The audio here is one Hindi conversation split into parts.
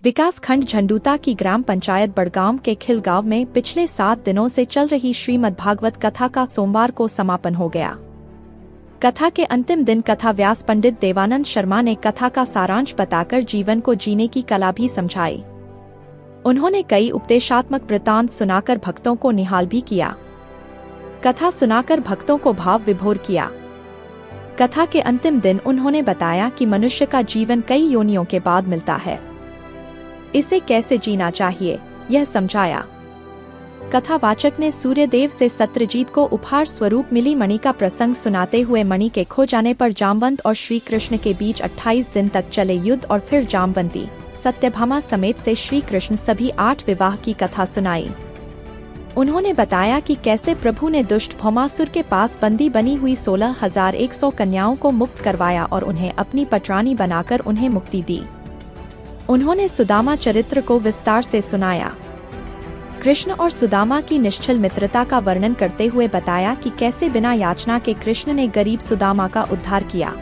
विकास खंड झंडूता की ग्राम पंचायत बड़गांव के खिल गांव में पिछले 7 दिनों से चल रही श्रीमद् भागवत कथा का सोमवार को समापन हो गया। कथा के अंतिम दिन कथा व्यास पंडित देवानंद शर्मा ने कथा का सारांश बताकर जीवन को जीने की कला भी समझाई। उन्होंने कई उपदेशात्मक वृत्तांत सुनाकर भक्तों को निहाल भी किया। कथा सुनाकर भक्तों को भाव विभोर किया। कथा के अंतिम दिन उन्होंने बताया कि मनुष्य का जीवन कई योनियों के बाद मिलता है, इसे कैसे जीना चाहिए यह समझाया। कथावाचक ने सूर्यदेव से सत्यजीत को उपहार स्वरूप मिली मणि का प्रसंग सुनाते हुए मणि के खो जाने पर जामवंत और श्री कृष्ण के बीच 28 दिन तक चले युद्ध और फिर जामवंती सत्यभामा समेत से श्री कृष्ण सभी 8 विवाह की कथा सुनाई। उन्होंने बताया कि कैसे प्रभु ने दुष्ट भौमासुर के पास बंदी बनी हुई 16,100 कन्याओं को मुक्त करवाया और उन्हें अपनी पटरानी बनाकर उन्हें मुक्ति दी। उन्होंने सुदामा चरित्र को विस्तार से सुनाया। कृष्ण और सुदामा की निश्चल मित्रता का वर्णन करते हुए बताया कि कैसे बिना याचना के कृष्ण ने गरीब सुदामा का उद्धार किया।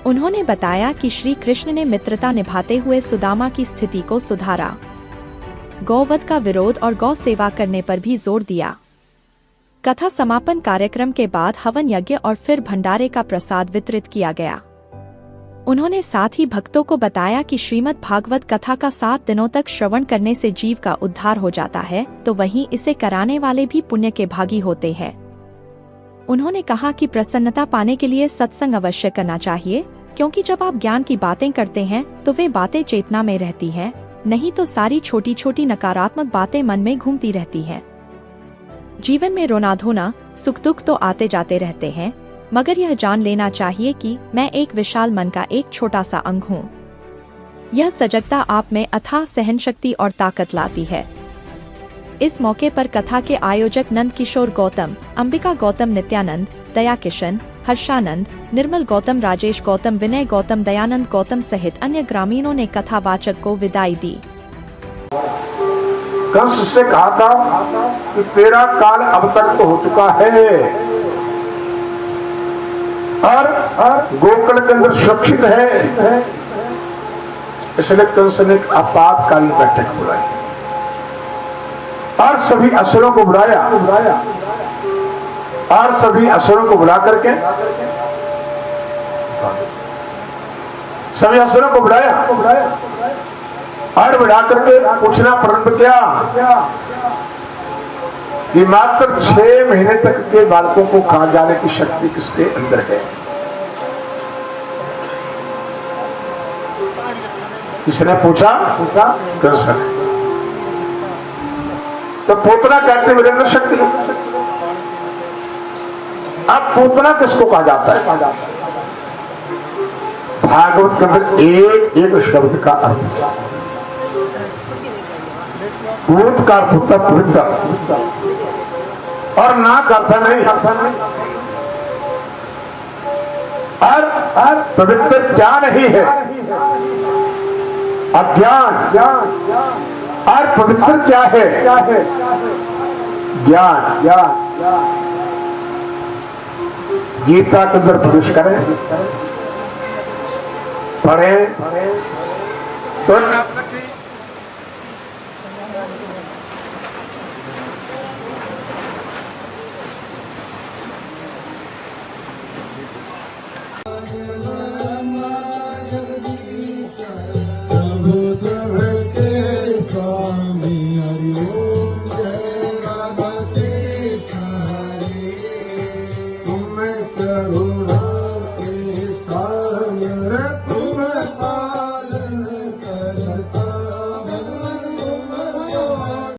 उन्होंने बताया कि श्री कृष्ण ने मित्रता निभाते हुए सुदामा की स्थिति को सुधारा। गौवध का विरोध और गौ सेवा करने पर भी जोर दिया। कथा समापन कार्यक्रम के बाद हवन यज्ञ और फिर भंडारे का प्रसाद वितरित किया गया। उन्होंने साथ ही भक्तों को बताया कि श्रीमद् भागवत कथा का 7 दिनों तक श्रवण करने से जीव का उद्धार हो जाता है, तो वहीं इसे कराने वाले भी पुण्य के भागी होते हैं। उन्होंने कहा कि प्रसन्नता पाने के लिए सत्संग अवश्य करना चाहिए, क्योंकि जब आप ज्ञान की बातें करते हैं तो वे बातें चेतना में रहती हैं, नहीं तो सारी छोटी छोटी नकारात्मक बातें मन में घूमती रहती हैं। जीवन में रोना धोना सुख दुख तो आते जाते रहते हैं, मगर यह जान लेना चाहिए कि मैं एक विशाल मन का एक छोटा सा अंग हूँ। यह सजगता आप में अथाह सहन शक्ति और ताकत लाती है। इस मौके पर कथा के आयोजक नंद किशोर गौतम, अंबिका गौतम, नित्यानंद, दया किशन, हर्षानंद, निर्मल गौतम, राजेश गौतम, विनय गौतम, दयानंद गौतम सहित अन्य ग्रामीणों ने कथावाचक को विदाई दी। कंस से कहा था कि तेरा काल अब तक तो हो चुका है और गोकुल के अंदर सुरक्षित है, इसलिए कंस ने आपातकालीन बैठक बुलाई और सभी असुरों को बुलाया और सभी असुरों को बुला करके सभी असुरों को बुलाया और बुला करके पूछना प्रारंभ किया कि मात्र 6 महीने तक के बालकों को खा जाने की शक्ति किसके अंदर है। किसने पूछा? कंस ने। तो पूतना कहते मेरे अंदर शक्ति। अब पूतना किसको कहा जाता है? भागवत के अंदर एक एक शब्द का अर्थ है। पूत का अर्थ होता पवित्र और ना करता नहीं। और पवित्र क्या नहीं है? अज्ञान। और पवित्र क्या है? ज्ञान। गीता के अंदर प्रवेश करें, पढ़ें तो